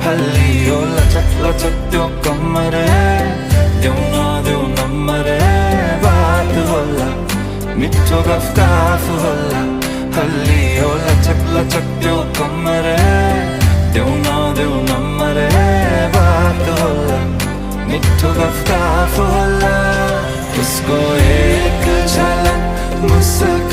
हल्ली ओ लचक लचक त्यो कमरे देऊ नम्बरे बात होला मिठो गफ होला हल्ली ओ लचक लचक त्यो कमरे देऊ नम्बरे बात होला मिठो गफ होला उसको एक झलक मुस्कान